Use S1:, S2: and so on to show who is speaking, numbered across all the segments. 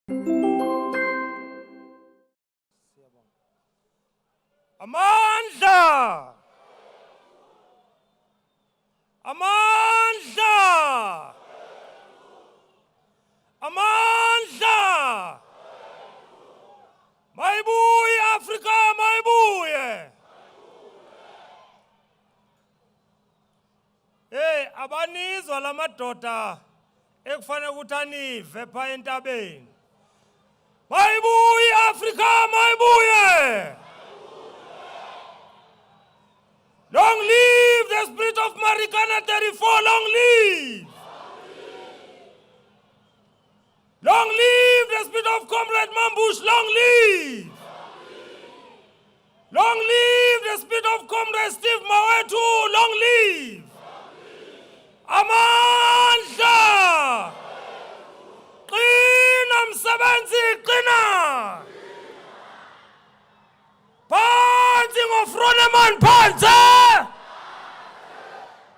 S1: Amandla! Amandla! Amandla! Mayibuye Afrika, mayibuye! Hey, abanizwa lamadoda ekufanele ukuthi anive pha entabeni. Mayibuye Afrika, mayibuye! Long live the spirit of Marikana 34, long live! Long live the spirit of Comrade Mambush, long live! Long live the spirit of Comrade Steve Mawetu, long live! Amandla! Qina msebenzi, qina! Phansi ngofroneman, phansi!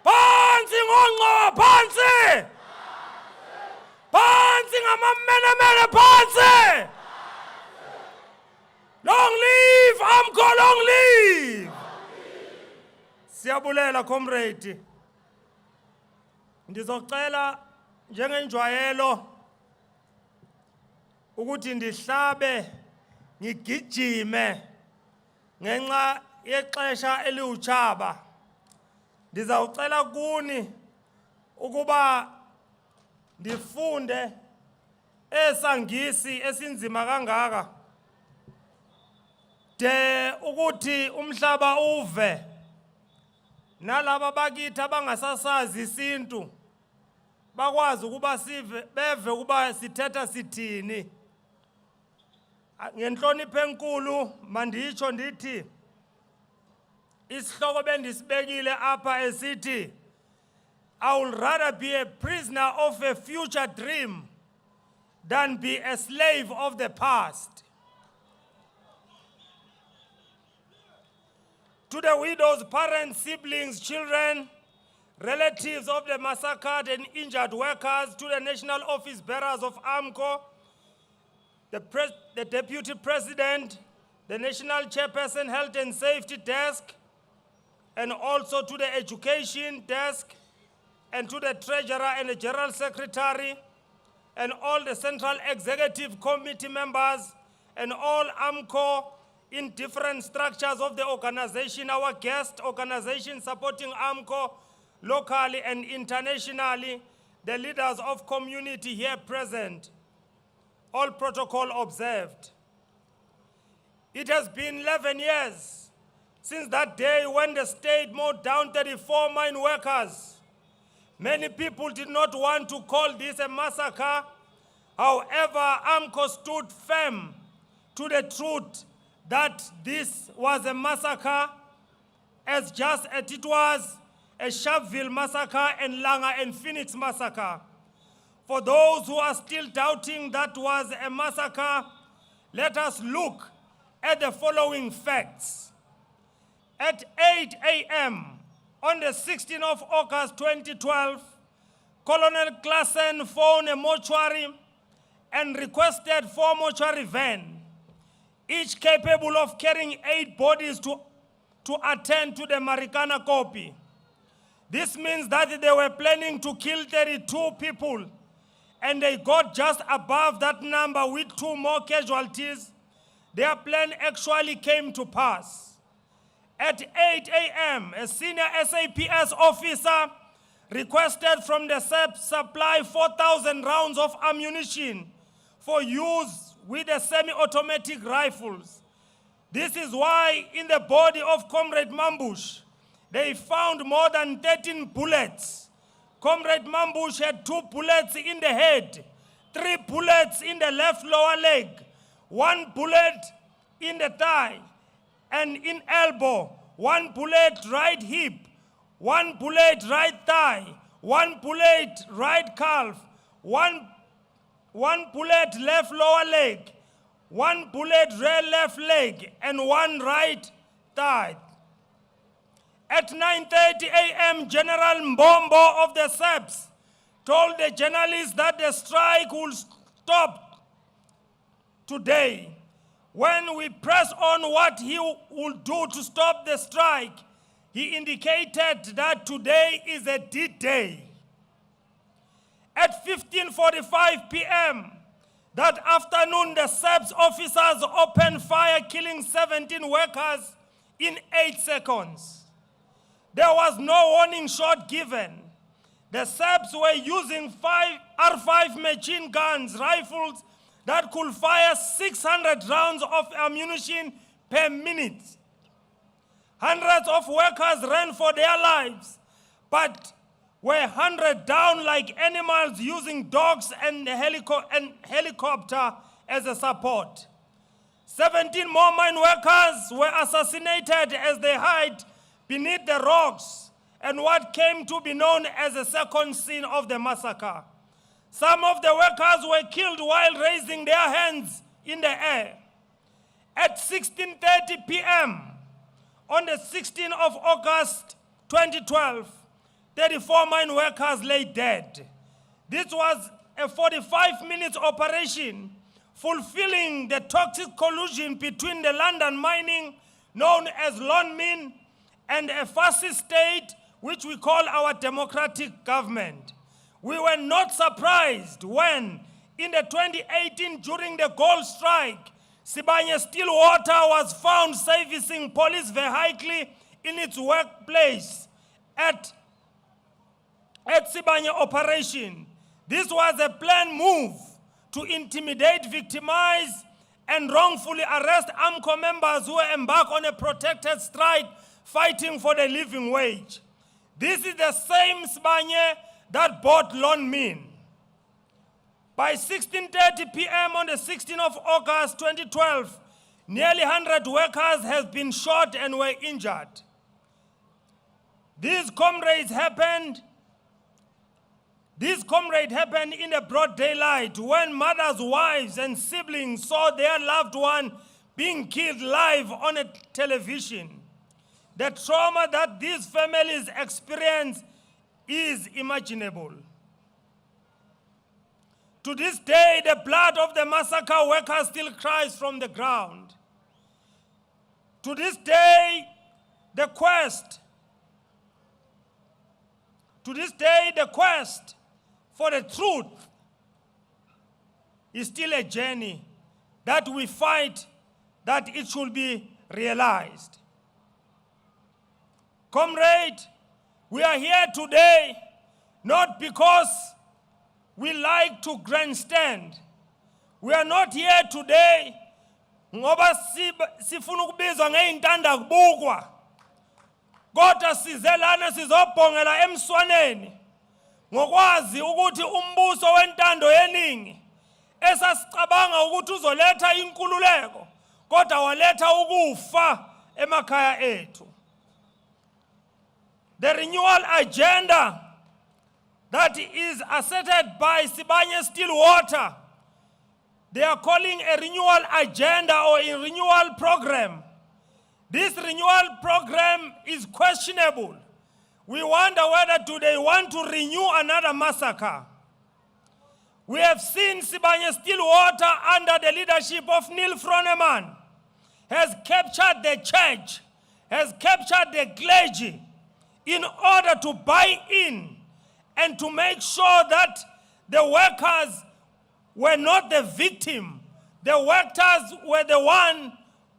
S1: Phansi ngongqowa, phansi! Phansi ngamamenemene, phansi! Long live AMCU, long live! Siyabulela comrade. Ndizocela njengenjwayelo ukuthi ndihlabe ngigijime ngenxa yexesha eliutshaba. Ndizawucela kuni ukuba ndifunde esangisi esinzima kangaka de ukuthi umhlaba uve nalaba bakithi abangasasazi isintu bakwazi ukuba beve ukuba sithetha sithini. Ngenhlonipho enkulu manditsho ndithi isihloko bendisibekile apha esithi I would rather be a prisoner of a future dream than be a slave of the past. To the widows, parents, siblings, children, relatives of the massacred and injured workers, to the national office bearers of AMCU, the Deputy President, the National Chairperson Health and Safety Desk, and also to the Education Desk, and to the Treasurer and the General Secretary, and all the Central Executive Committee members, and all AMCU in different structures of the organization, our guest organizations supporting AMCU locally and internationally, the leaders of community here present, all protocol observed. It has been 11 years since that day when the state mowed down 34 mine workers. Many people did not want to call this a massacre. However, AMCU stood firm to the truth that this was a massacre as just as it was a Sharpeville massacre and Langa and Phoenix massacre. For those who are still doubting that was a massacre, let us look at the following facts. At 8 a.m. on the 16th of August 2012, Colonel Klassen phoned a mortuary and requested 4 mortuary vans, each capable of carrying 8 bodies to attend to the Marikana copy. This means that they were planning to kill 32 people, and they got just above that number with 2 more casualties. Their plan actually came to pass. At 8 a.m., a senior SAPS officer requested from the SAP supply 4,000 rounds of ammunition for use with the semi-automatic rifles. This is why in the body of Comrade Mambush, they found more than 13 bullets. Comrade Mambush had 2 bullets in the head, 3 bullets in the left lower leg, 1 bullet in the thigh and in elbow, 1 bullet right hip, 1 bullet right thigh, 1 bullet right calf, 1 bullet left lower leg, 1 bullet rear left leg, and 1 right thigh. At 9:30 a.m., General Mbombo of the SAPS told the journalists that the strike would stop today, when we press on what he will do to stop the strike, he indicated that today is a D-Day. At 15:45 p.m. that afternoon, the SAPS officers opened fire, killing 17 workers in 8 seconds. There was no warning shot given. The SAPS were using 5 R5 machine guns, rifles that could fire 600 rounds of ammunition per minute. Hundreds of workers ran for their lives, but were hunted down like animals using dogs and helicopter as a support. 17 more mine workers were assassinated as they hid beneath the rocks and what came to be known as the second scene of the massacre. Some of the workers were killed while raising their hands in the air. At 16:30 p.m. on the 16th of August 2012, 34 mine workers lay dead. This was a 45-minute operation fulfilling the toxic collusion between the London mining, known as Lonmin, and a fascist state, which we call our democratic government. We were not surprised when, in the 2018, during the gold strike, Sibanye Stillwater was found servicing police vehicle in its workplace at Sibanye Operation. This was a planned move to intimidate, victimize, and wrongfully arrest AMCU members who embark on a protected strike fighting for the living wage. This is the same Sibanye that bought Lonmin. By 16:30 p.m. on the 16th of August 2012, nearly 100 workers have been shot and were injured. These comrades happened in the broad daylight when mothers, wives, and siblings saw their loved one being killed live on a television. The trauma that these families experience is unimaginable. To this day, the blood of the massacre workers still cries from the ground. To this day, the quest for the truth is still a journey that we fight that it should be realized. Comrade, we are here today not because we like to grandstand. We are not here today ngoba sifuna ukubizwa ngeintanda kubukwa. Kodwa sizelana sizobhongela emswaneni ngokwazi ukuthi umbuso wentando yeningi esasicabanga ukuthi uzoletha inkululeko kodwa waletha ukufa emakhaya ethu. The renewal agenda that is asserted by Sibanye Stillwater, they are calling a renewal agenda or a renewal program. This renewal program is questionable. We wonder whether do they want to renew another massacre. We have seen Sibanye Stillwater under the leadership of Neil Froneman has captured the church, has captured the clergy in order to buy in and to make sure that the workers were not the victim. The workers were the one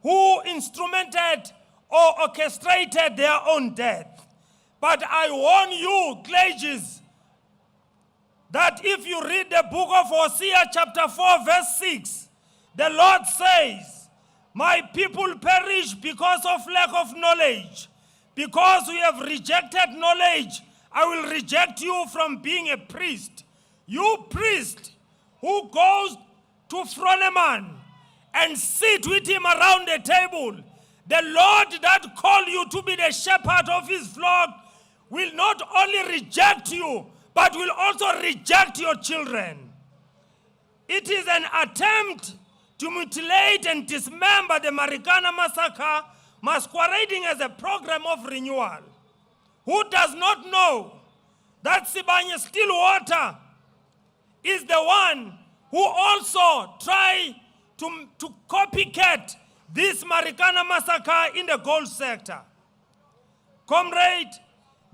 S1: who instrumented or orchestrated their own death. But I warn you, clergies, that if you read the book of Hosea chapter 4 verse 6, the Lord says, my people perish because of lack of knowledge. Because we have rejected knowledge, I will reject you from being a priest. You priest who goes to Froneman and sit with him around the table, the Lord that called you to be the shepherd of his flock will not only reject you, but will also reject your children. It is an attempt to mutilate and dismember the Marikana Massacre, masquerading as a program of renewal. Who does not know that Sibanye Stillwater is the one who also tried to copycat this Marikana massacre in the gold sector. Comrade,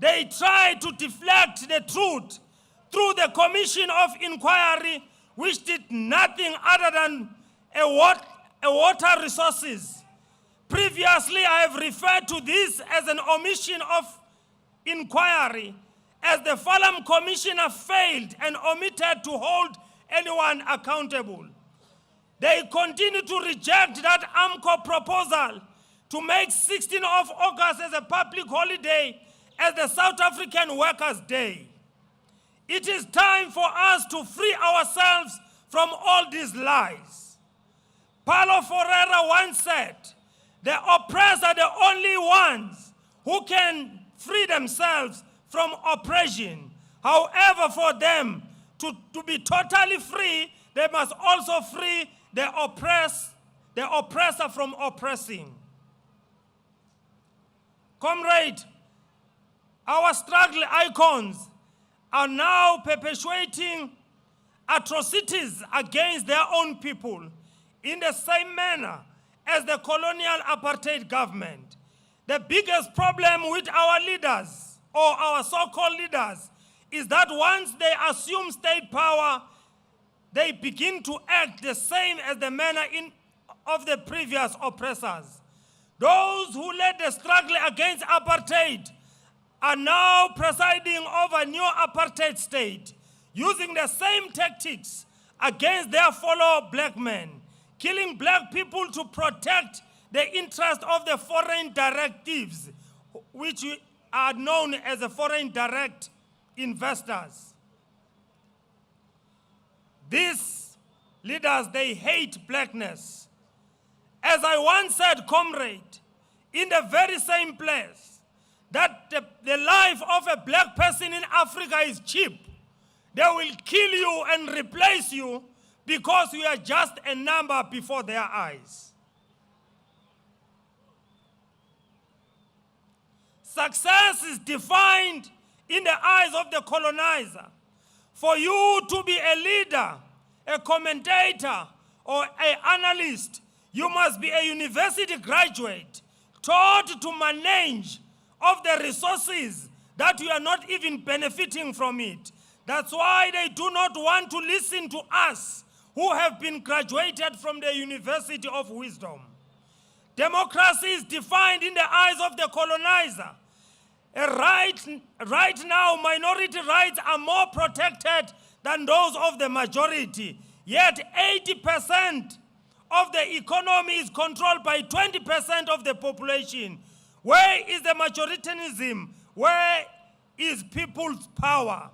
S1: they try to deflect the truth through the Commission of Inquiry, which did nothing other than water resources. Previously, I have referred to this as an omission of inquiry, as the Falam Commissioner failed and omitted to hold anyone accountable. They continue to reject that AMCU proposal to make 16th of August as a public holiday as the South African Workers' Day. It is time for us to free ourselves from all these lies. Paulo Ferreira once said, the oppressed are the only ones who can free themselves from oppression. However, for them to be totally free, they must also free the oppressor from oppressing. Comrade, our struggle icons are now perpetuating atrocities against their own people in the same manner as the colonial apartheid government. The biggest problem with our leaders, or our so-called leaders, is that once they assume state power, they begin to act the same as the manner of the previous oppressors. Those who led the struggle against apartheid are now presiding over a new apartheid state, using the same tactics against their fellow black men, killing black people to protect the interest of the foreign directives, which are known as the foreign direct investors. These leaders, they hate blackness. As I once said, comrade, in the very same place, that the life of a black person in Africa is cheap. They will kill you and replace you because you are just a number before their eyes. Success is defined in the eyes of the colonizer. For you to be a leader, a commentator, or an analyst, you must be a university graduate, taught to manage of the resources that you are not even benefiting from it. That's why they do not want to listen to us who have been graduated from the University of Wisdom. Democracy is defined in the eyes of the colonizer. Right now, minority rights are more protected than those of the majority. Yet 80% of the economy is controlled by 20% of the population. Where is the majoritarianism? Where is people's power?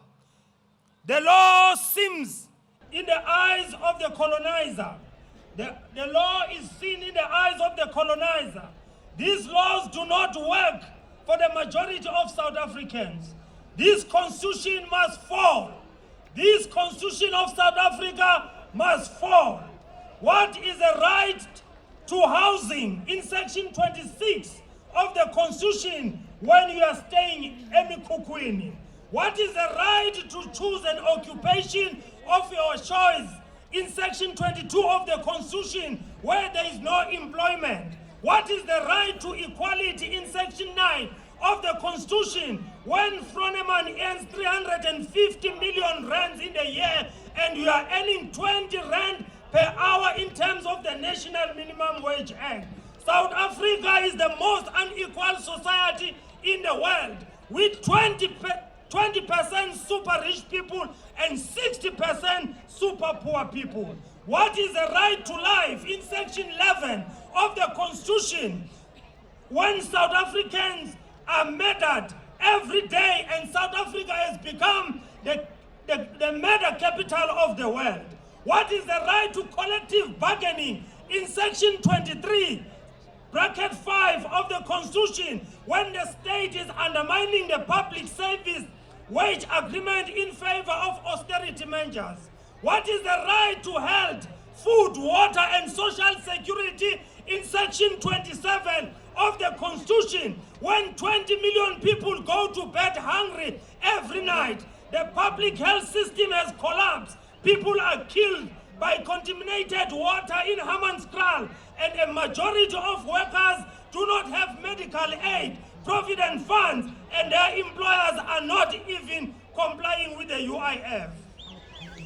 S1: The law seems in the eyes of the colonizer. The law is seen in the eyes of the colonizer. These laws do not work for the majority of South Africans. This constitution must fall. This constitution of South Africa must fall. What is the right to housing in section 26 of the constitution when you are staying in Emikukwini? What is the right to choose an occupation of your choice in section 22 of the constitution where there is no employment? What is the right to equality in section 9 of the constitution when Froneman earns 350 million rands in the year and you are earning 20 rand per hour in terms of the National Minimum Wage Act? South Africa is the most unequal society in the world, with 20% super rich people and 60% super poor people. What is the right to life in section 11 of the constitution when South Africans are murdered every day and South Africa has become the murder capital of the world? What is the right to collective bargaining in section 23, bracket 5 of the constitution when the state is undermining the public service wage agreement in favor of austerity measures? What is the right to health, food, water, and social security in section 27 of the constitution when 20 million people go to bed hungry every night? The public health system has collapsed. People are killed by contaminated water in Hammanskraal, and a majority of workers do not have medical aid, provident funds, and their employers are not even complying with the UIF.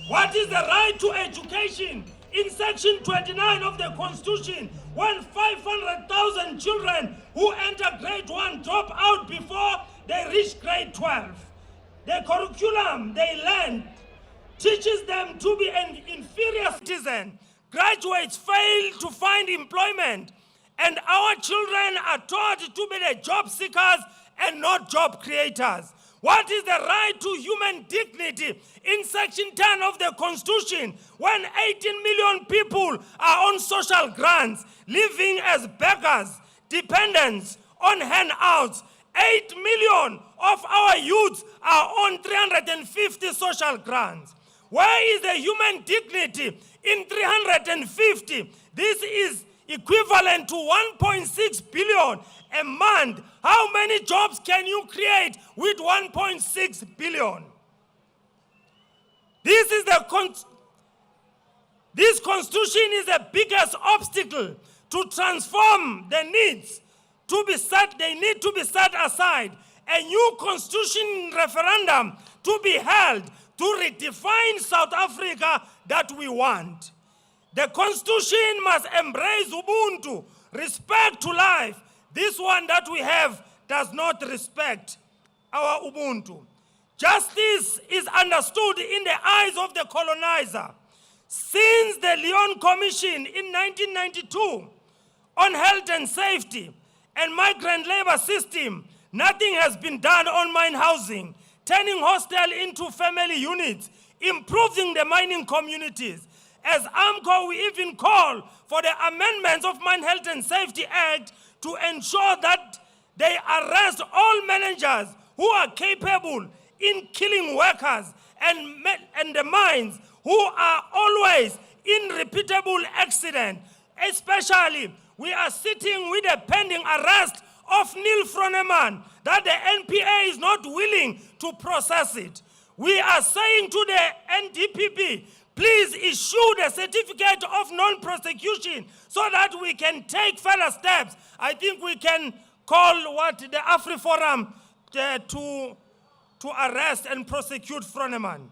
S1: What is the right to education? In section 29 of the Constitution, when 500,000 children who enter grade 1 drop out before they reach grade 12. The curriculum they learn teaches them to be an inferior citizen. Graduates fail to find employment, and our children are taught to be the job seekers and not job creators. What is the right to human dignity? In section 10 of the Constitution, when 18 million people are on social grants, living as beggars, dependents on handouts, 8 million of our youths are on 350 social grants. Where is the human dignity in 350? This is equivalent to 1.6 billion a month. How many jobs can you create with 1.6 billion? This constitution is the biggest obstacle to transform the needs to be set. They need to be set aside. A new constitution referendum to be held to redefine South Africa that we want. The constitution must embrace Ubuntu, respect to life. This one that we have does not respect our Ubuntu. Justice is understood in the eyes of the colonizer. Since the Lyon Commission in 1992 on health and safety and migrant labor system, nothing has been done on mine housing, turning hostel into family units, improving the mining communities. As AMCU, we even call for the amendments of Mine Health and Safety Act to ensure that they arrest all managers who are capable in killing workers and the mines who are always in repeatable accident. Especially, we are sitting with a pending arrest of Neil Froneman that the NPA is not willing to process it. We are saying to the NDPP, please issue the certificate of non-prosecution so that we can take further steps. I think we can call the AfriForum to arrest and prosecute Froneman.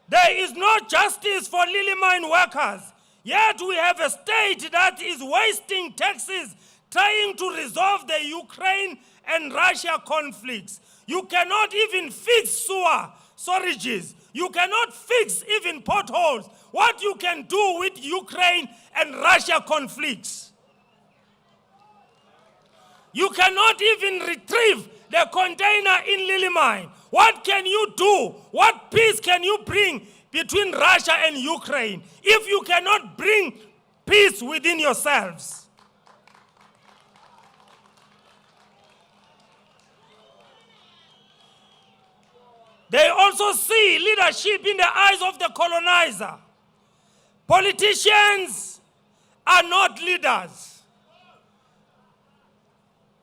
S1: There is no justice for lily mine workers, yet we have a state that is wasting taxes trying to resolve the Ukraine and Russia conflicts. You cannot even fix sewer storages. You cannot fix even potholes. What you can do with Ukraine and Russia conflicts. You cannot even retrieve the container in Lilimine. What can you do? What peace can you bring between Russia and Ukraine if you cannot bring peace within yourselves? They also see leadership in the eyes of the colonizer. Politicians are not leaders.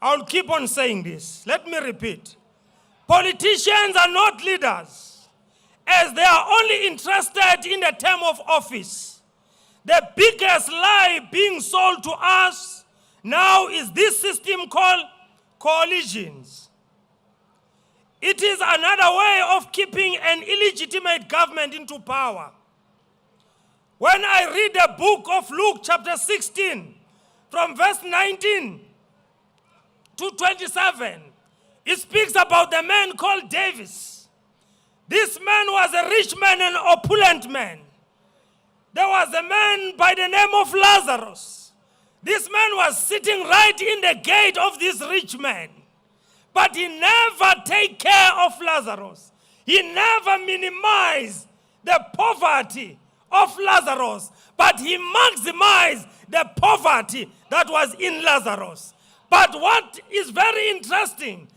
S1: I'll keep on saying this. Let me repeat. Politicians are not leaders, as they are only interested in the term of office. The biggest lie being sold to us now is this system called coalitions. It is another way of keeping an illegitimate government into power. When I read the book of Luke chapter 16, from verse 19 to 27, it speaks about the man called Davis. This man was a rich man and opulent man. There was a man by the name of Lazarus. This man was sitting right in the gate of this rich man. But he never take care of Lazarus. He never minimized the poverty of Lazarus, but he maximized the poverty that was in Lazarus. But what is very interesting,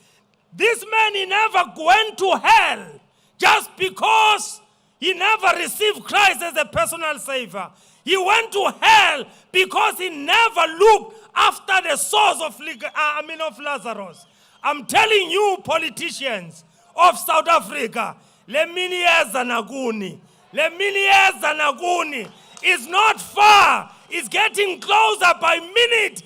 S1: this man, he never went to hell just because he never received Christ as a personal savior. He went to hell because he never looked after the source of Lazarus. I'm telling you, politicians of South Africa, lemini yeza naguni, is not far. It's getting closer by minute.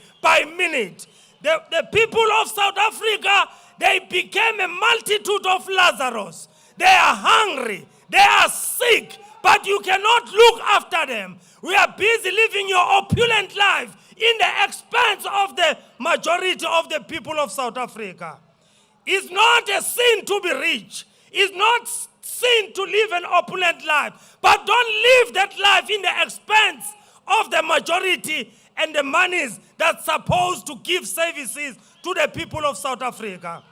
S1: The people of South Africa, they became a multitude of Lazarus. They are hungry. They are sick. But you cannot look after them. We are busy living your opulent life in the expense of the majority of the people of South Africa. It's not a sin to be rich. It's not sin to live an opulent life. But don't live that life in the expense of the majority and the monies that's supposed to give services to the people of South Africa.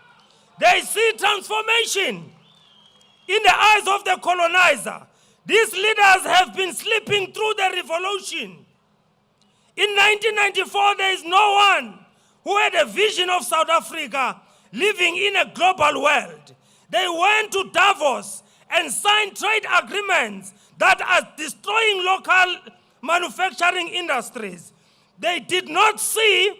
S1: They see transformation in the eyes of the colonizer. These leaders have been sleeping through the revolution. In 1994, there is no one who had a vision of South Africa living in a global world. They went to Davos and signed trade agreements that are destroying local manufacturing industries. They did not see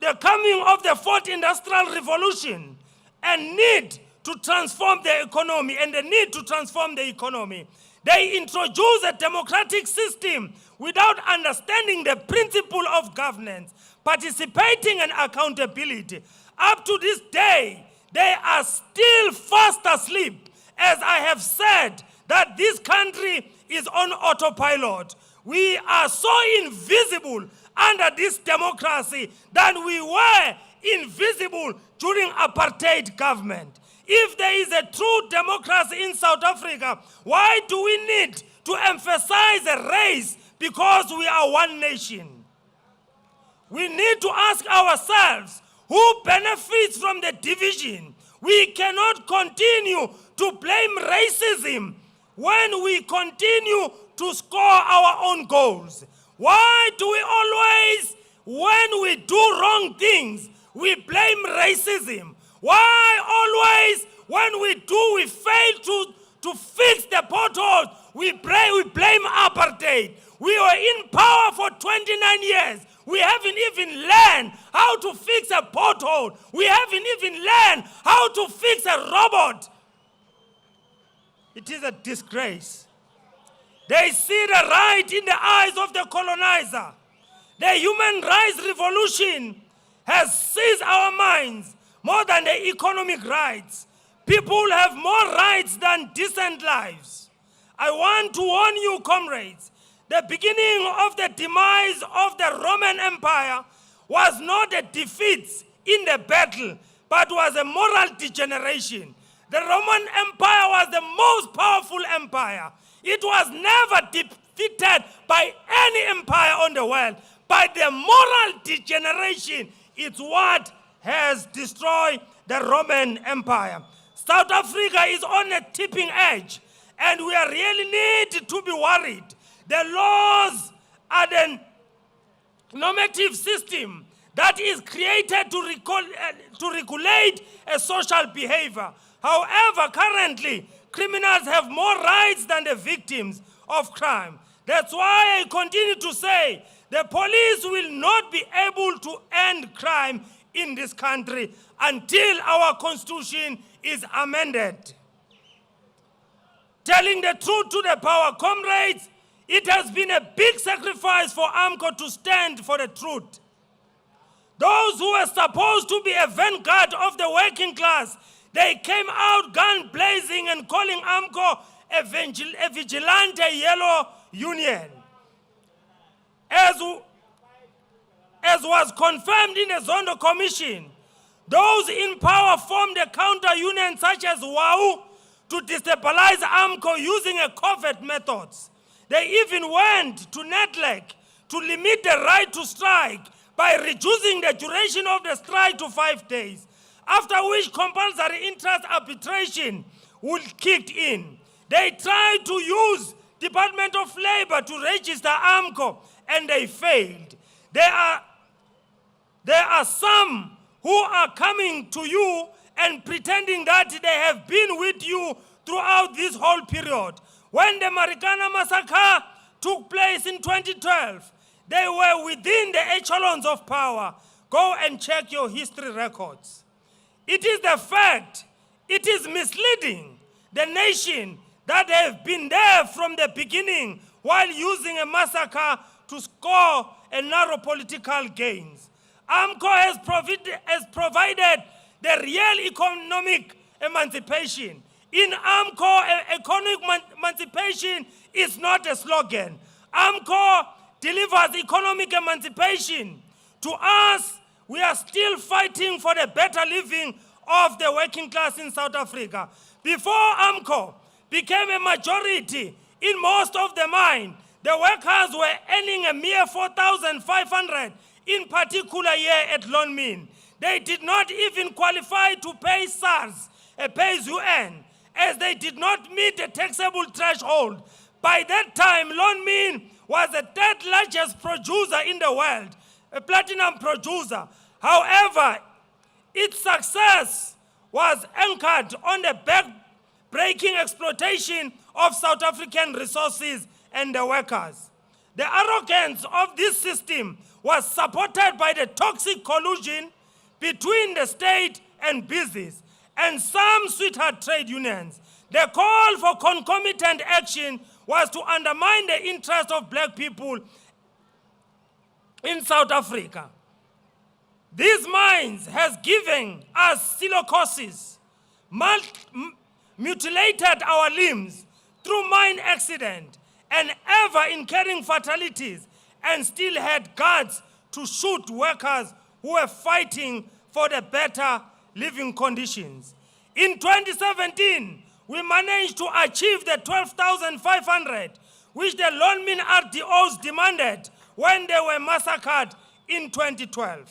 S1: the coming of the fourth industrial revolution and need to transform the economy and the need to transform the economy. They introduced a democratic system without understanding the principle of governance, participating and accountability. Up to this day, they are still fast asleep. As I have said, that this country is on autopilot. We are so invisible under this democracy that we were invisible during apartheid government. If there is a true democracy in South Africa, why do we need to emphasize a race because we are one nation? We need to ask ourselves, who benefits from the division? We cannot continue to blame racism when we continue to score our own goals. Why do we always, when we do wrong things, we blame racism? Why always, when we fail to fix the potholes, we blame apartheid? We were in power for 29 years. We haven't even learned how to fix a pothole. We haven't even learned how to fix a robot. It is a disgrace. They see the right in the eyes of the colonizer. The human rights revolution has seized our minds more than the economic rights. People have more rights than decent lives. I want to warn you, comrades, the beginning of the demise of the Roman Empire was not a defeat in the battle, but was a moral degeneration. The Roman Empire was the most powerful empire. It was never defeated by any empire on the world, but the moral degeneration is what has destroyed the Roman Empire. South Africa is on a tipping edge, and we really need to be worried. The laws are the normative system that is created to regulate a social behavior. However, currently, criminals have more rights than the victims of crime. That's why I continue to say the police will not be able to end crime in this country until our constitution is amended. Telling the truth to the power, comrades, it has been a big sacrifice for AMCU to stand for the truth. Those who were supposed to be a vanguard of the working class, they came out gun blazing and calling AMCU a vigilante yellow union. As was confirmed in the Zondo Commission, those in power formed a counter-union such as WAU to destabilize AMCU using a covert methods. They even went to Netlek to limit the right to strike by reducing the duration of the strike to 5 days, after which compulsory interest arbitration would kick in. They tried to use Department of Labor to register AMCU, and they failed. There are some who are coming to you and pretending that they have been with you throughout this whole period. When the Marikana Massacre took place in 2012, they were within the echelons of power. Go and check your history records. It is the fact, it is misleading the nation that have been there from the beginning while using a massacre to score a narrow political gains. AMCU has provided the real economic emancipation. In AMCU, economic emancipation is not a slogan. AMCU delivers economic emancipation. To us, we are still fighting for the better living of the working class in South Africa. Before AMCU became a majority in most of the mine, the workers were earning a mere 4,500 in particular year at Lone Min. They did not even qualify to pay SARS, a pay-as-you-earn, as they did not meet the taxable threshold. By that time, Lone Min was the third largest producer in the world, a platinum producer. However, its success was anchored on the back-breaking exploitation of South African resources and the workers. The arrogance of this system was supported by the toxic collusion between the state and business and some sweetheart trade unions. The call for concomitant action was to undermine the interests of black people in South Africa. These mines has given us silicosis, mutilated our limbs through mine accident, and ever incurring fatalities, and still had guards to shoot workers who were fighting for the better living conditions. In 2017, we managed to achieve the 12,500, which the Lone Min RDOs demanded when they were massacred in 2012.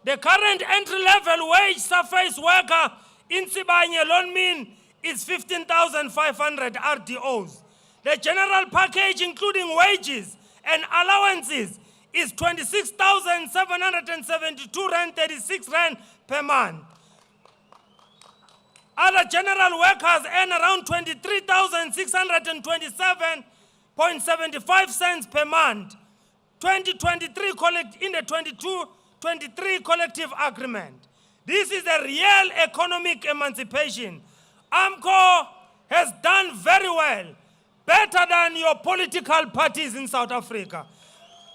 S1: The current entry-level wage surface worker in Sibanye Lone Min is 15,500 RDOs. The general package, including wages and allowances, is 26,772 rand, 36 rand per month. Other general workers earn around 23,627.75 cents per month. 2023 in the 22-23 collective agreement. This is a real economic emancipation. AMCU has done very well, better than your political parties in South Africa.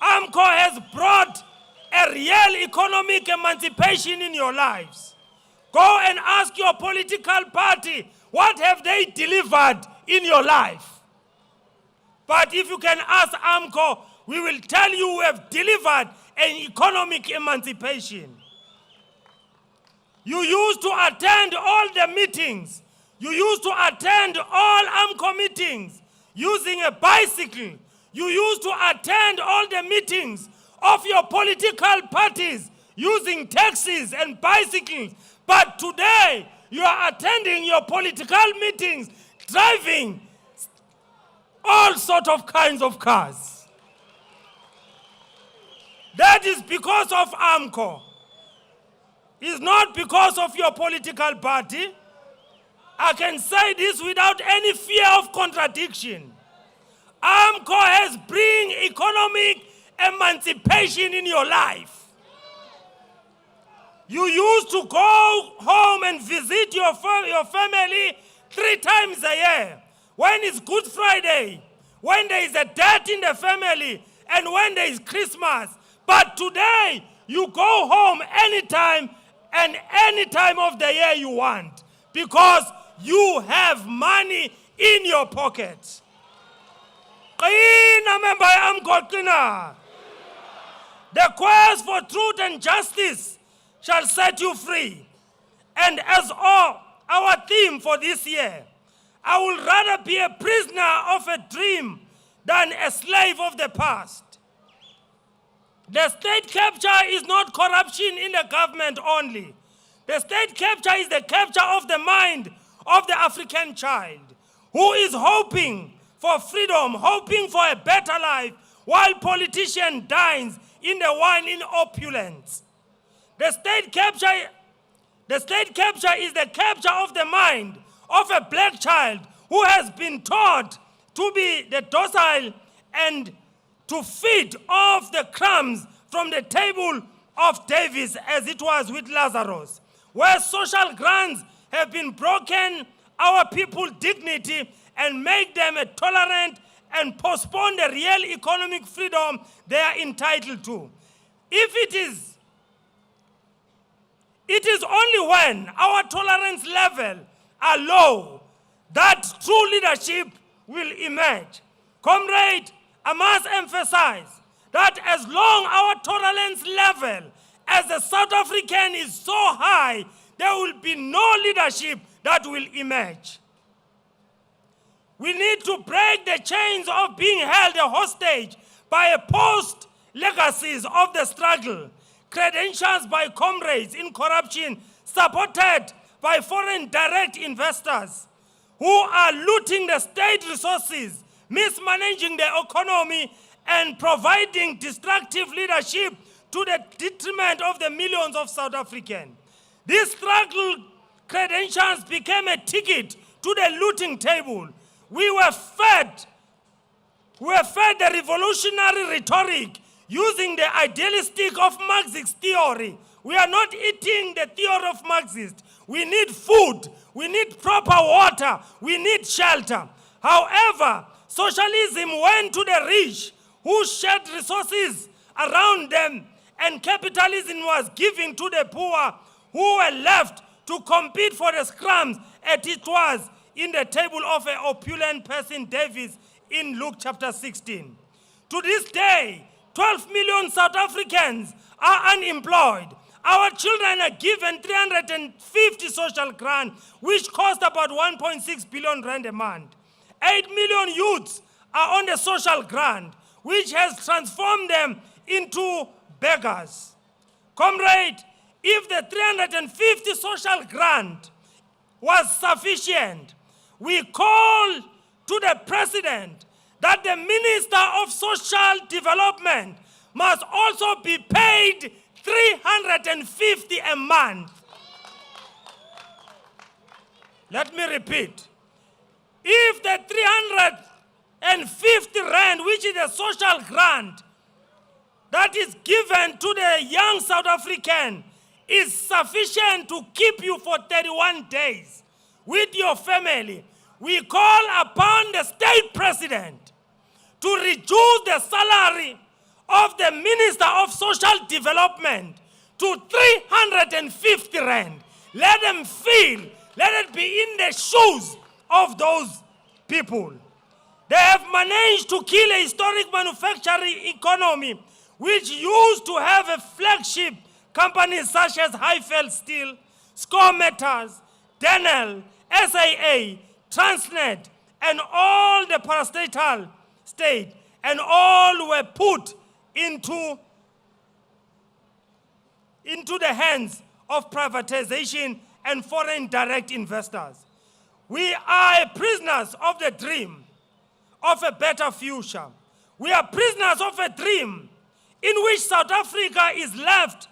S1: AMCU has brought a real economic emancipation in your lives. Go and ask your political party, what have they delivered in your life? But if you can ask AMCU, we will tell you we have delivered an economic emancipation. You used to attend all the meetings. You used to attend all AMCU meetings using a bicycle. You used to attend all the meetings of your political parties using taxis and bicycles. But today, you are attending your political meetings, driving all sorts of kinds of cars. That is because of AMCU. It's not because of your political party. I can say this without any fear of contradiction. AMCU has bring economic emancipation in your life. You used to go home and visit your family 3 times a year. When it's Good Friday, when there is a death in the family, and when there is Christmas. But today, you go home anytime and any time of the year you want, because you have money in your pocket. The quest for truth and justice shall set you free. And as our theme for this year, I would rather be a prisoner of a dream than a slave of the past. The state capture is not corruption in the government only. The state capture is the capture of the mind of the African child who is hoping for freedom, hoping for a better life, while politician dines in the wine in opulence. The state capture is the capture of the mind of a black child who has been taught to be the docile and to feed off the crumbs from the table of Davis, as it was with Lazarus. Where social grants have been broken, our people's dignity, and make them a tolerant and postpone the real economic freedom they are entitled to. It is only when our tolerance level are low that true leadership will emerge. Comrade, I must emphasize that as long our tolerance level as a South African is so high, there will be no leadership that will emerge. We need to break the chains of being held a hostage by opposed legacies of the struggle, credentials by comrades in corruption, supported by foreign direct investors who are looting the state resources, mismanaging the economy, and providing destructive leadership to the detriment of the millions of South Africans. These struggle credentials became a ticket to the looting table. We were fed the revolutionary rhetoric using the idealistic of Marxist theory. We are not eating the theory of Marxist. We need food, we need proper water, we need shelter. However, socialism went to the rich who shared resources around them, and capitalism was given to the poor who were left to compete for the scrums, as it was in the table of an opulent person, Davis, in Luke chapter 16. To this day, 12 million South Africans are unemployed. Our children are given 350 social grants, which cost about 1.6 billion rand a month. 8 million youths are on the social grant, which has transformed them into beggars. Comrade, if the 350 social grant was sufficient, we call to the President that the Minister of Social Development must also be paid 350 a month. Let me repeat. If the 350 rand, which is a social grant that is given to the young South African, is sufficient to keep you for 31 days with your family, we call upon the state president to reduce the salary of the Minister of Social Development to 350 rand. Let them feel, let it be in the shoes of those people. They have managed to kill a historic manufacturing economy which used to have a flagship companies such as Highfield Steel, Score Metals, Denel, SAA, Transnet, and all the parastatal state, and all were put into the hands of privatization and foreign direct investors. We are prisoners of the dream of a better future. We are prisoners of a dream in which South Africa is left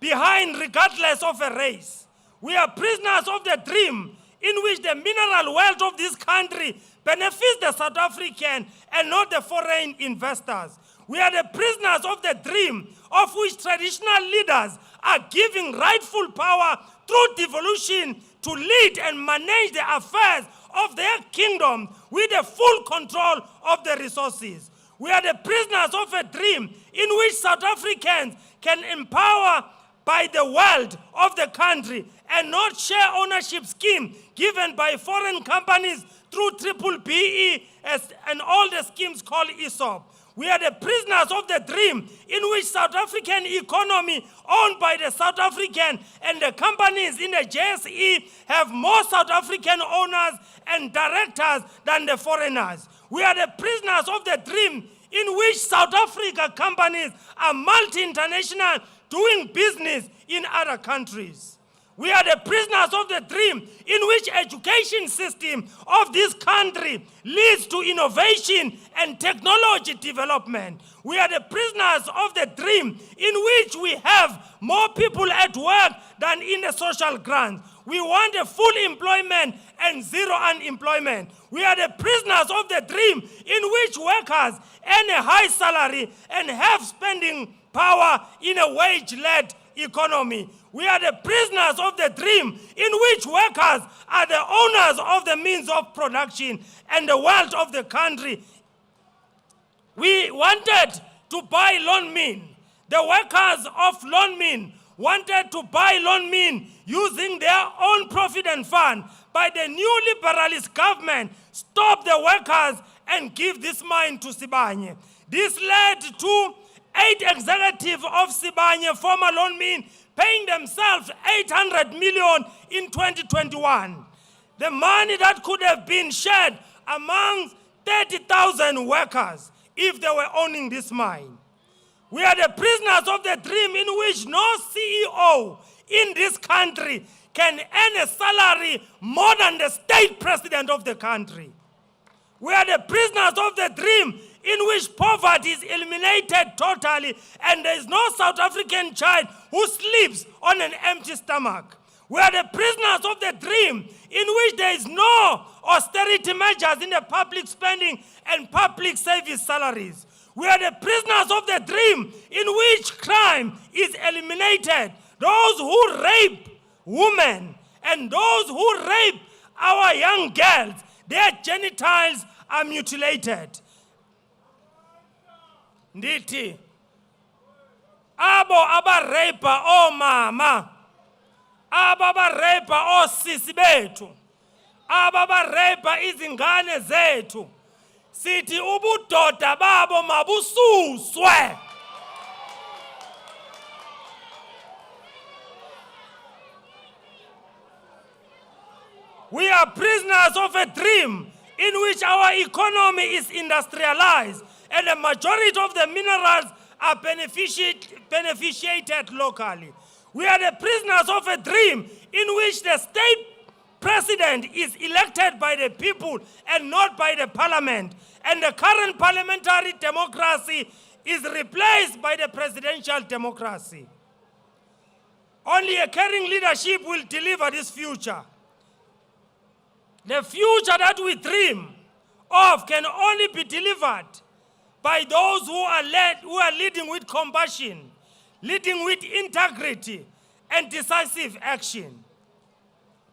S1: behind regardless of a race. We are prisoners of the dream in which the mineral wealth of this country benefits the South African and not the foreign investors. We are the prisoners of the dream of which traditional leaders are giving rightful power through devolution to lead and manage the affairs of their kingdom with the full control of the resources. We are the prisoners of a dream in which South Africans can empower by the wealth of the country and not share ownership scheme given by foreign companies through triple BE and all the schemes called ESOP. We are the prisoners of the dream in which South African economy owned by the South African and the companies in the JSE have more South African owners and directors than the foreigners. We are the prisoners of the dream in which South Africa companies are multi-international doing business in other countries. We are the prisoners of the dream in which education system of this country leads to innovation and technology development. We are the prisoners of the dream in which we have more people at work than in the social grant. We want a full employment and zero unemployment. We are the prisoners of the dream in which workers earn a high salary and have spending power in a wage-led economy. We are the prisoners of the dream in which workers are the owners of the means of production and the wealth of the country We wanted to buy Lone Min. The workers of Lone Min wanted to buy Lone Min using their own provident fund, but the new liberalist government stopped the workers and give this mine to Sibanye. This led to 8 executives of Sibanye, former Lone Min, paying themselves 800 million in 2021. The money that could have been shared among 30,000 workers if they were owning this mine. We are the prisoners of the dream in which no CEO in this country can earn a salary more than the state president of the country. We are the prisoners of the dream in which poverty is eliminated totally and there is no South African child who sleeps on an empty stomach. We are the prisoners of the dream in which there is no austerity measures in the public spending and public service salaries. We are the prisoners of the dream in which crime is eliminated. Those who rape women and those who rape our young girls, their genitals are mutilated. Ndithi, abo abarepa o mama, abo abarepa o sisi bethu, abo abarepa izingane zethu, sithi ubudoda babo mabususwe. We are prisoners of a dream in which our economy is industrialized and the majority of the minerals are beneficiated locally. We are the prisoners of a dream in which the state president is elected by the people and not by the parliament, and the current parliamentary democracy is replaced by the presidential democracy. Only a caring leadership will deliver this future. The future that we dream of can only be delivered by those who are leading with compassion, leading with integrity and decisive action.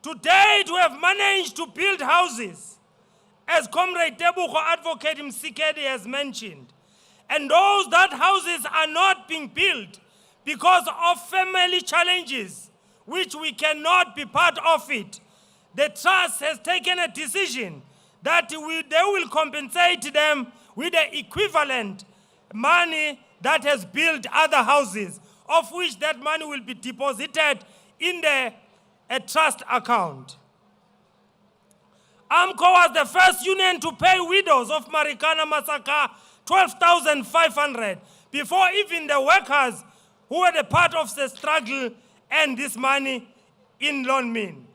S1: To date, we have managed to build houses, as Comrade Tebuko Advocate Msikedi has mentioned. And those that houses are not being built because of family challenges, which we cannot be part of it. The trust has taken a decision that they will compensate them with the equivalent money that has built other houses, of which that money will be deposited in a trust account. AMCU was the first union to pay widows of Marikana Massacre 12,500 before even the workers who were the part of the struggle earned this money in Lone Min.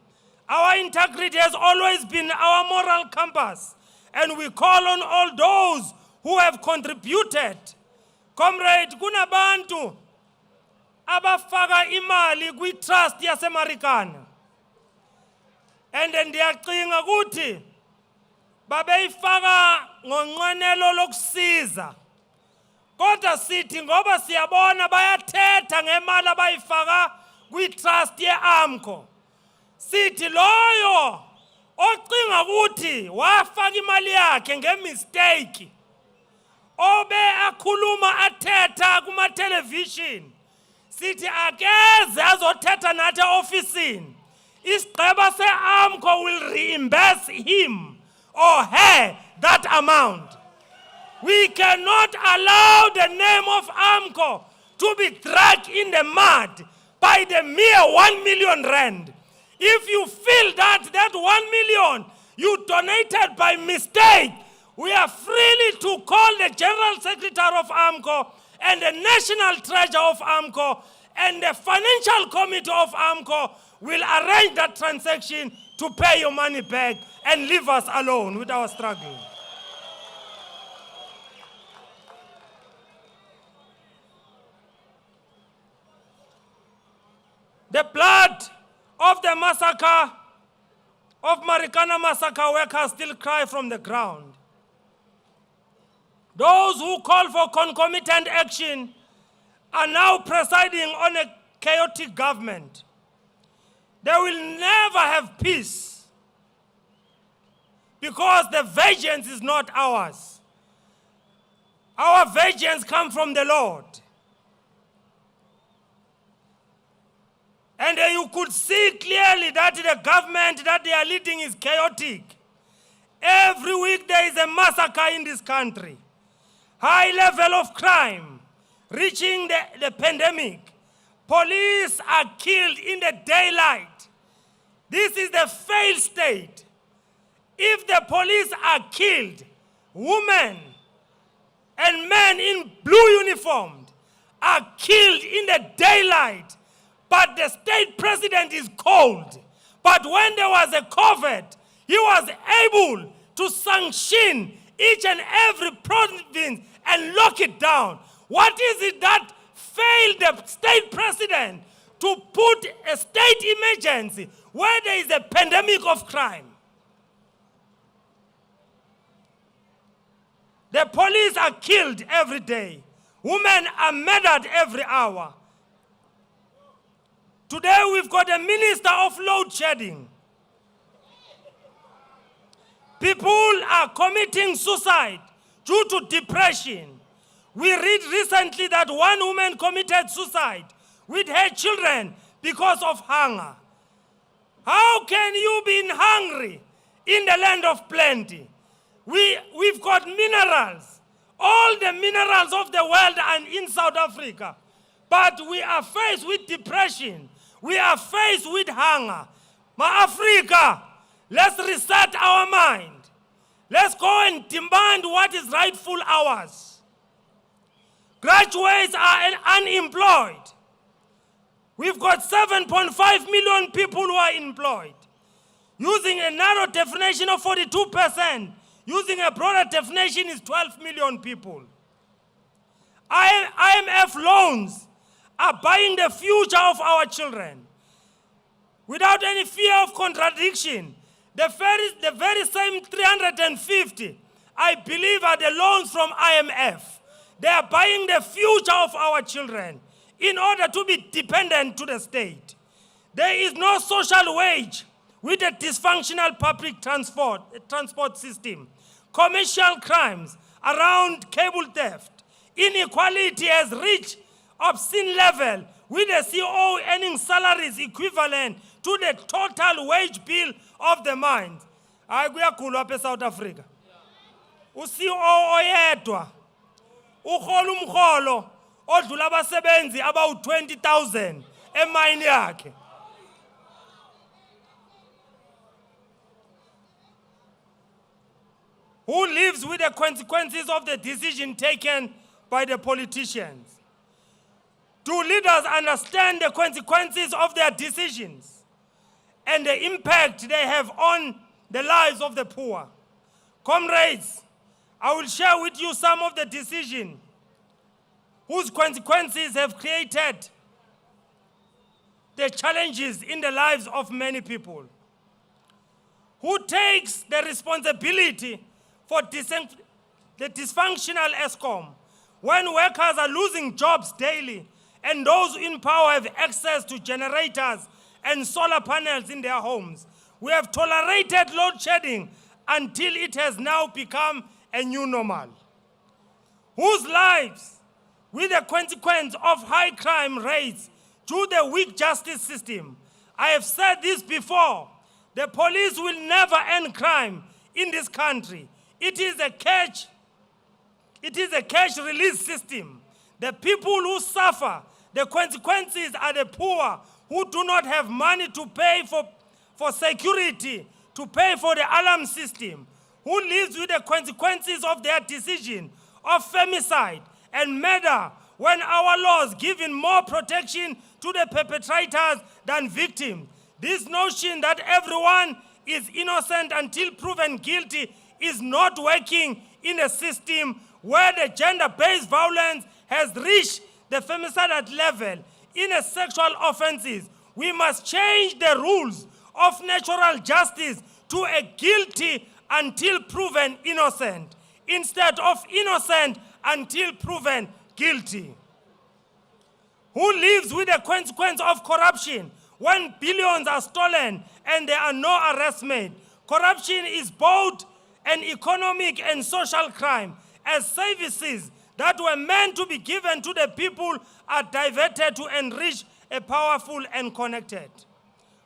S1: Our integrity has always been our moral compass, and we call on all those who have contributed. Comrade, kunabantu abafaka imali kwi-trust yaseMarikana. And then ndiyacinga ukuthi babeyifaka ngonqwenelo lokusiza. Kodwa sithi ngoba siyabona bayathetha ngemali abayifaka kwi-trust ye-AMCU. Sithi loyo ocinga ukuthi wafaka imali yakhe ngemistake, obe akhuluma athetha kuma-television, sithi akeze azothetha nathi ofisini. Isigqeba se-AMCU will reimburse him or her that amount. We cannot allow the name of AMCU to be dragged in the mud by the mere 1 million rand. If you feel that 1 million you donated by mistake, we are freely to call the General Secretary of AMCU and the National Treasurer of AMCU and the Financial Committee of AMCU will arrange that transaction to pay your money back and leave us alone with our struggle. The blood of the massacre of Marikana Massacre workers still cry from the ground. Those who call for concomitant action are now presiding on a chaotic government. They will never have peace because the vengeance is not ours. Our vengeance comes from the Lord. And you could see clearly that the government that they are leading is chaotic. Every week there is a massacre in this country. High level of crime, reaching the pandemic. Police are killed in the daylight. This is the failed state. If the police are killed, women and men in blue uniforms are killed in the daylight, but the state president is cold. But when there was a COVID, he was able to sanction each and every province and lock it down. What is it that failed the state president to put a state emergency where there is a pandemic of crime? The police are killed every day. Women are murdered every hour. Today we've got a minister of load shedding. People are committing suicide due to depression. We read recently that one woman committed suicide with her children because of hunger. How can you be hungry in the land of plenty? We've got minerals. All the minerals of the world are in South Africa. But we are faced with depression. We are faced with hunger. Africa, let's reset our mind. Let's go and demand what is rightful ours. Graduates are unemployed. We've got 7.5 million people who are employed. Using a narrow definition of 42%, using a broader definition is 12 million people. IMF loans are buying the future of our children. Without any fear of contradiction, the very same 350, I believe, are the loans from IMF. They are buying the future of our children in order to be dependent to the state. There is no social wage with a dysfunctional public transport system. Commercial crimes around cable theft. Inequality has reached obscene level with the CEO earning salaries equivalent to the total wage bill of the mines. Hayi kuyakhulwa apha eSouth Africa. U-CEO oyedwa uhola umholo odlula abasebenzi about 20,000 emayini yakhe. Who lives with the consequences of the decision taken by the politicians? Do leaders understand the consequences of their decisions and the impact they have on the lives of the poor? Comrades, I will share with you some of the decisions whose consequences have created the challenges in the lives of many people. Who takes the responsibility for the dysfunctional ESCOM when workers are losing jobs daily and those in power have access to generators and solar panels in their homes? We have tolerated load shedding until it has now become a new normal. Whose lives, with the consequence of high crime rates due to the weak justice system? I have said this before, the police will never end crime in this country. It is a cash release system. The people who suffer the consequences are the poor who do not have money to pay for security, to pay for the alarm system, who lives with the consequences of their decision of femicide and murder when our laws giving more protection to the perpetrators than victims. This notion that everyone is innocent until proven guilty is not working in a system where the gender-based violence has reached the femicide level in a sexual offenses. We must change the rules of natural justice to a guilty until proven innocent, instead of innocent until proven guilty. Who lives with the consequence of corruption when billions are stolen and there are no arrests made? Corruption is both an economic and social crime, as services that were meant to be given to the people are diverted to enrich a powerful and connected.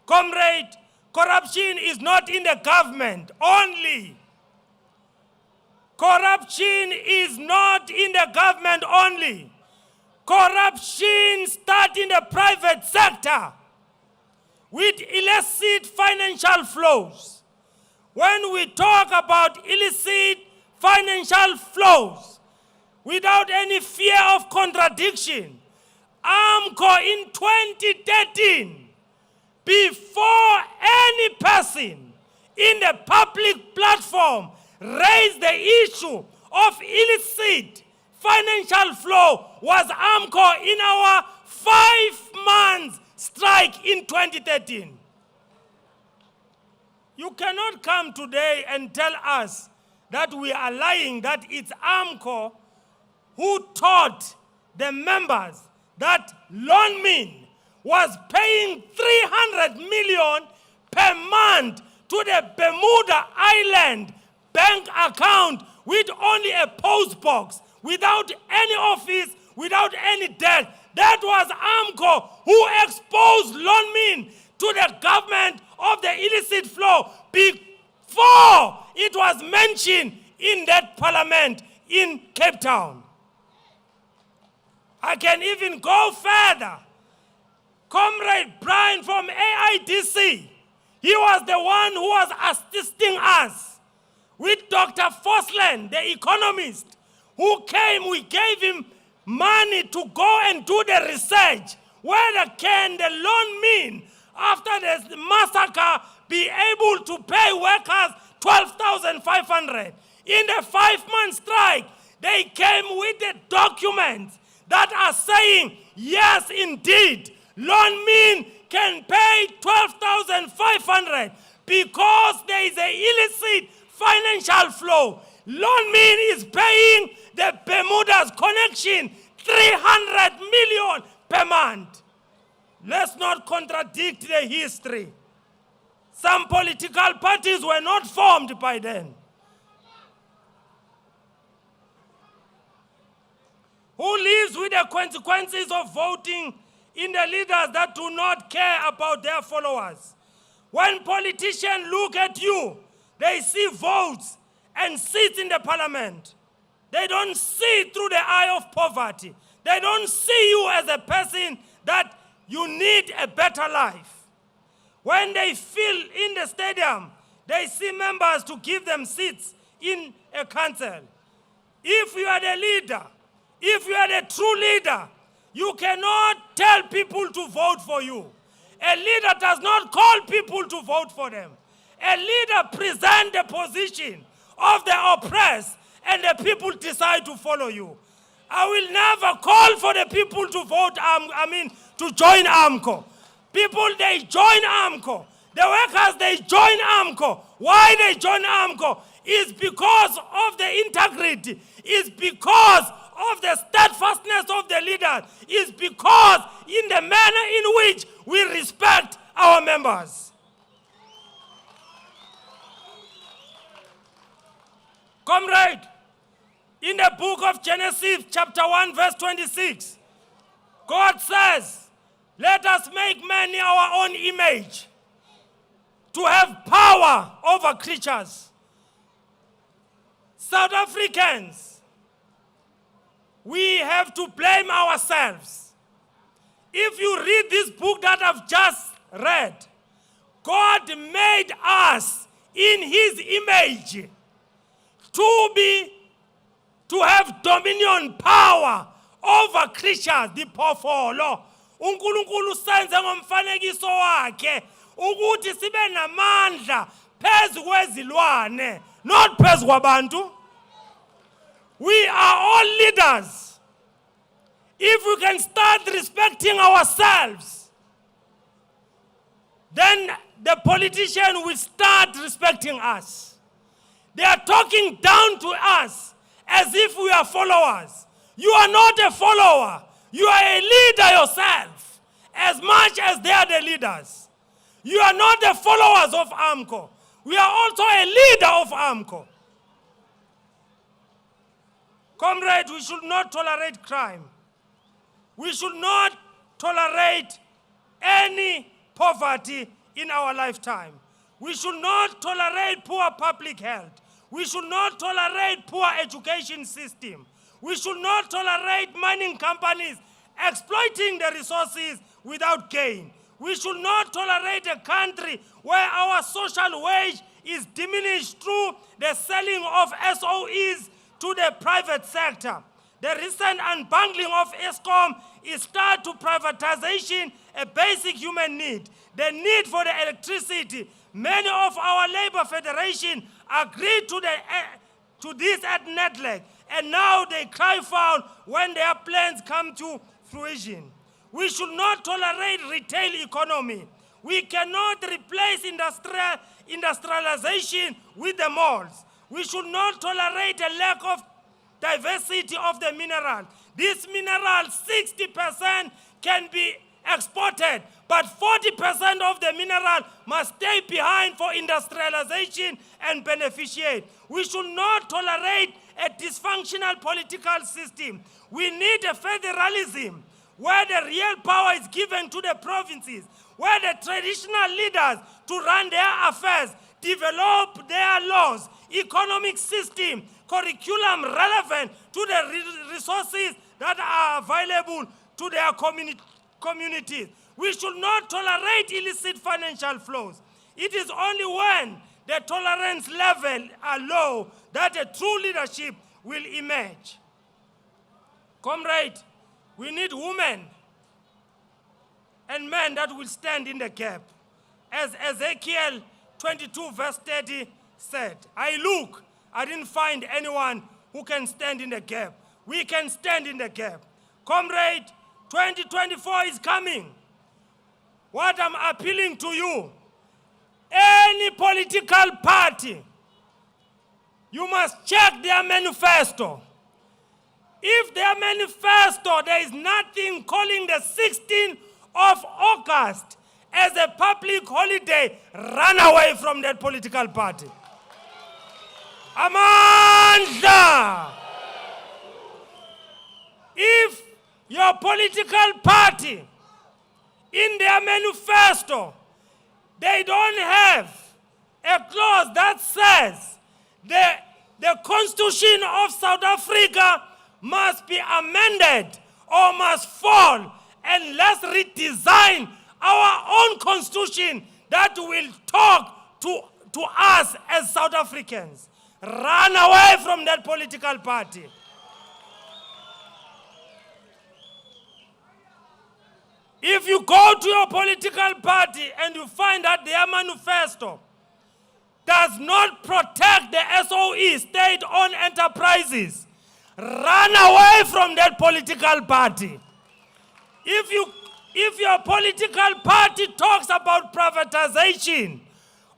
S1: Comrade, corruption is not in the government only. Corruption is not in the government only. Corruption starts in the private sector with illicit financial flows. When we talk about illicit financial flows, without any fear of contradiction, AMCU in 2013, before any person in the public platform raised the issue of illicit financial flow, was AMCU in our 5 months strike in 2013. You cannot come today and tell us that we are lying, that it's AMCU who taught the members that Lonmin was paying 300 million per month to the Bermuda Island bank account with only a post box, without any office, without any debt. That was AMCU who exposed Lonmin to the government of the illicit flow before it was mentioned in that parliament in Cape Town. I can even go further. Comrade Brian from AIDC, he was the one who was assisting us with Dr. Fosland, the economist, who came. We gave him money to go and do the research. Whether can the Lonmin, after the massacre, be able to pay workers 12,500? In the 5-month strike, they came with the documents that are saying, yes, indeed, Lonmin can pay 12,500 because there is an illicit financial flow. Lonmin is paying the Bermuda's connection 300 million per month. Let's not contradict the history. Some political parties were not formed by then. Who lives with the consequences of voting in the leaders that do not care about their followers? When politicians look at you, they see votes and seats in the parliament. They don't see through the eye of poverty. They don't see you as a person that you need a better life. When they fill in the stadium, they see members to give them seats in a council. If you are the leader, if you are the true leader, you cannot tell people to vote for you. A leader does not call people to vote for them. A leader presents the position of the oppressed, and the people decide to follow you. I will never call for the people to vote, to join AMCU. People, they join AMCU. The workers, they join AMCU. Why they join AMCU? Is because of the integrity. Is because of the steadfastness of the leaders. Is because in the manner in which we respect our members. Comrade, in the book of Genesis, chapter 1, verse 26, God says, let us make man in our own image to have power over creatures. South Africans, we have to blame ourselves. If you read this book that I've just read, God made us in his image to have dominion, power over creatures, the phofolo. uNkulunkulu senze ngomfanekiso wakhe ukuthi sibe namandla phezu kwezilwane, not phezu kwabantu. We are all leaders. If we can start respecting ourselves, then the politician will start respecting us. They are talking down to us as if we are followers. You are not a follower. You are a leader yourself, as much as they are the leaders. You are not the followers of AMCU. We are also a leader of AMCU. Comrade, we should not tolerate crime. We should not tolerate any poverty in our lifetime. We should not tolerate poor public health. We should not tolerate poor education system. We should not tolerate mining companies exploiting the resources without gain. We should not tolerate a country where our social wage is diminished through the selling of SOEs to the private sector. The recent unbundling of ESCOM is start to privatization, a basic human need. The need for the electricity. Many of our labor federation agreed to this at NETLEC, and now they cry foul when their plans come to fruition. We should not tolerate retail economy. We cannot replace industrialization with the malls. We should not tolerate a lack of diversity of the mineral. This mineral, 60% can be exported, but 40% of the mineral must stay behind for industrialization and beneficiate. We should not tolerate a dysfunctional political system. We need a federalism where the real power is given to the provinces, where the traditional leaders to run their affairs, develop their laws, economic system, curriculum relevant to the resources that are available to their communities. We should not tolerate illicit financial flows. It is only when the tolerance level are low that a true leadership will emerge. Comrade, we need women and men that will stand in the gap. As Ezekiel 22 verse 30 said, I didn't find anyone who can stand in the gap. We can stand in the gap. Comrade, 2024 is coming. What I'm appealing to you, any political party, you must check their manifesto. If their manifesto, there is nothing calling the 16th of August as a public holiday, run away from that political party. Amandla! If your political party, in their manifesto, they don't have a clause that says the Constitution of South Africa must be amended or must fall, and let's redesign our own constitution that will talk to us as South Africans. Run away from that political party. If you go to your political party and you find that their manifesto does not protect the SOE, state-owned enterprises, run away from that political party. If your political party talks about privatization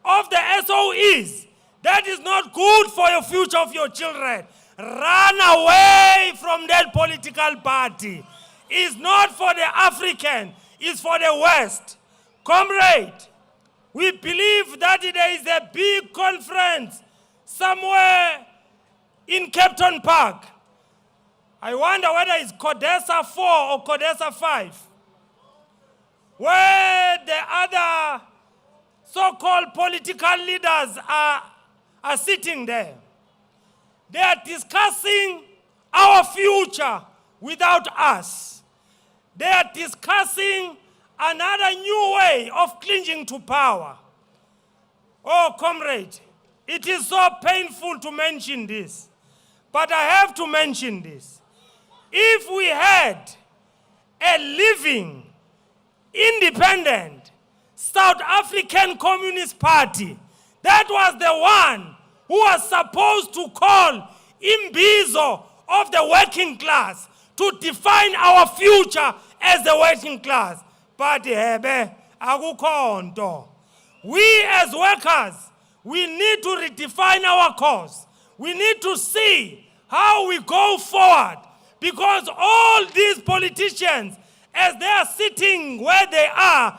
S1: of the SOEs, that is not good for your future of your children. Run away from that political party. It's not for the African, it's for the West. Comrade, we believe that there is a big conference somewhere in Captain Park. I wonder whether it's CODESA 4 or CODESA 5, where the other so-called political leaders are sitting there. They are discussing our future without us. They are discussing another new way of clinging to power. Oh, comrade, it is so painful to mention this, but I have to mention this. If we had a living, independent South African Communist Party, that was the one who was supposed to call imbizo of the working class to define our future as the working class. But we as workers, we need to redefine our cause. We need to see how we go forward, because all these politicians, as they are sitting where they are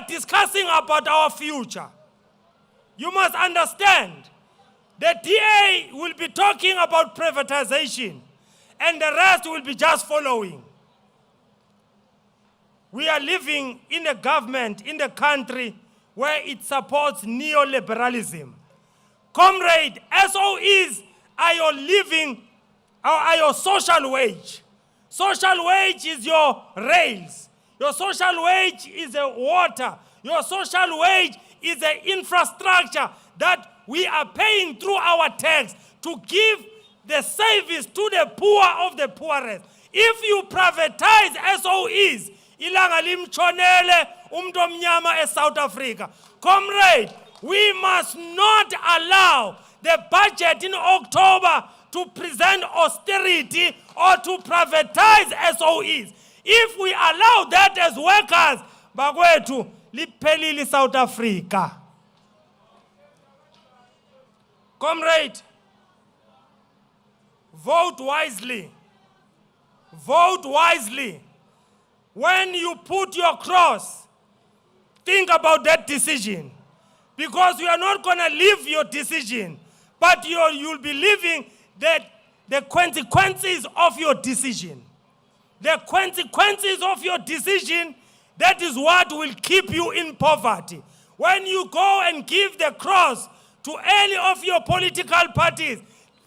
S1: discussing about our future. You must understand, the DA will be talking about privatization, and the rest will be just following. We are living in a government, in the country, where it supports neoliberalism. Comrade, SOEs are your living, are your social wage. Social wage is your rails. Your social wage is the water. Your social wage is the infrastructure that we are paying through our tax to give the service to the poor of the poorest. If you privatize SOEs, ilanga limchonele umuntu omnyama eSouth Africa. Comrade, we must not allow the budget in October to present austerity or to privatize SOEs. If we allow that as workers, bakwethu liphelile South Africa. Comrade, vote wisely. Vote wisely. When you put your cross, think about that decision. Because you are not going to live your decision, but you'll be living the consequences of your decision. The consequences of your decision, that is what will keep you in poverty. When you go and give the cross to any of your political parties,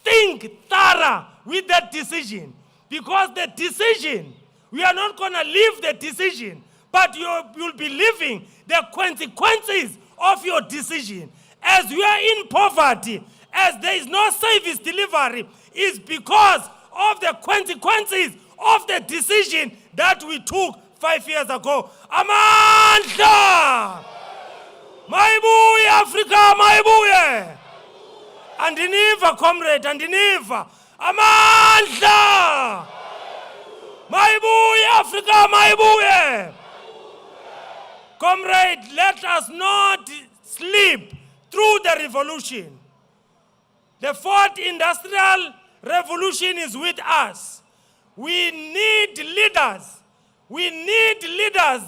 S1: think thorough with that decision. Because the decision, we are not going to live the decision, but you'll be living the consequences of your decision. As we are in poverty, as there is no service delivery, is because of the consequences of the decision that we took 5 years ago. Amandla! Maibuye Africa, maibuye! Andiniva, comrade, andiniva. Amandla! Maibuye Africa, maibuye! Comrade, let us not sleep through the revolution. The fourth industrial revolution is with us. We need leaders. We need leaders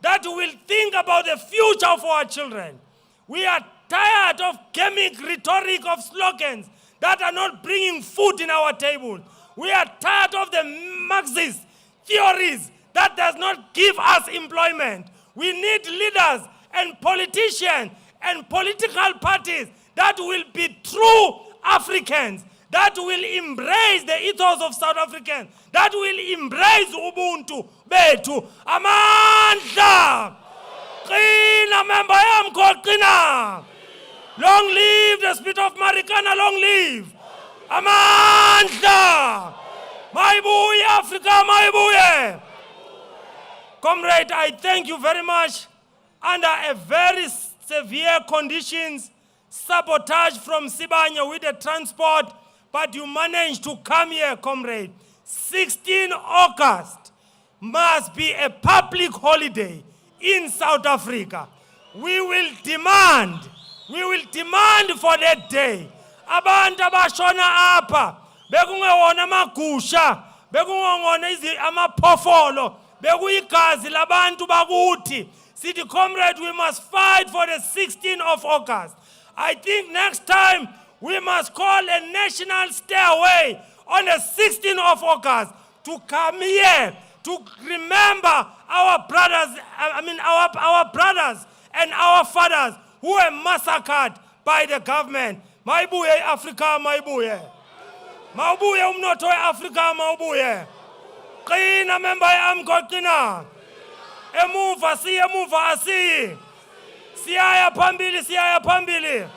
S1: that will think about the future of our children. We are tired of gimmick rhetoric of slogans that are not bringing food in our table. We are tired of the Marxist theories that does not give us employment. We need leaders and politicians and political parties that will be true Africans, that will embrace the ethos of South Africans, that will embrace Ubuntu, Betu, Amandla, Qina, member AMCU, Qina. Long live the spirit of Marikana, long live. Amandla, Maibuye Africa, Maibuye. Comrade, I thank you very much. Under a very severe conditions, sabotage from Sibanye with the transport, but you managed to come here, comrade. 16 August must be a public holiday in South Africa. We will demand for that day. Abantu abashona apha, bekungewona amagusha, bekungewona amaphofolo, bekuyigazi labantu bakuthi. City comrade, we must fight for the 16th of August. I think next time we must call a national stairway on the 16th of August to come here to remember our brothers, our brothers and our fathers who were massacred by the government. Maibuye Africa, maibuye. Maubuye umnotho Africa, maubuye. Qina member AMCU, qina. Emuva asiyi. Siyaya phambili.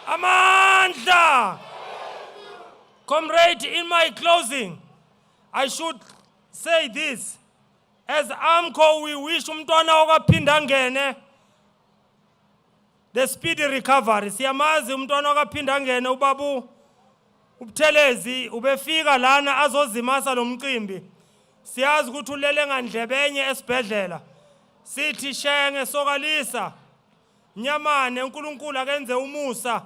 S1: Amandla. Comrade, in my closing, I should say this. As AMCU, we wish umntwana okaphinda ngene the speedy recovery. Siyamazi umntwana okaphinda ngene ubabu ubuthelezi ubefika lana azozimasa lo mcimbi. Siyazi ukuthi ulele ngandlebenye esibhedlela. Sithi shenge sokalisa. Nyamane uNkulunkulu akenze umusa.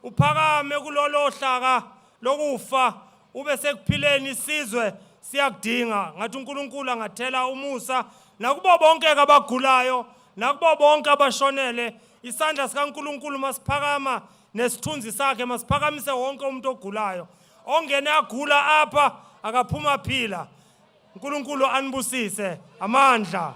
S1: Uphakame kulolo hlaka lokufa ube sekuphileni isizwe siyakudinga. Ngathi uNkulunkulu angathela umusa nakubo bonke abagulayo, nakubo bonke abashonele. Isandla sikaNkulunkulu masiphakama nesithunzi sakhe masiphakamise wonke umuntu ogulayo. Ongene agula apha akaphuma phila. uNkulunkulu anibusise amandla.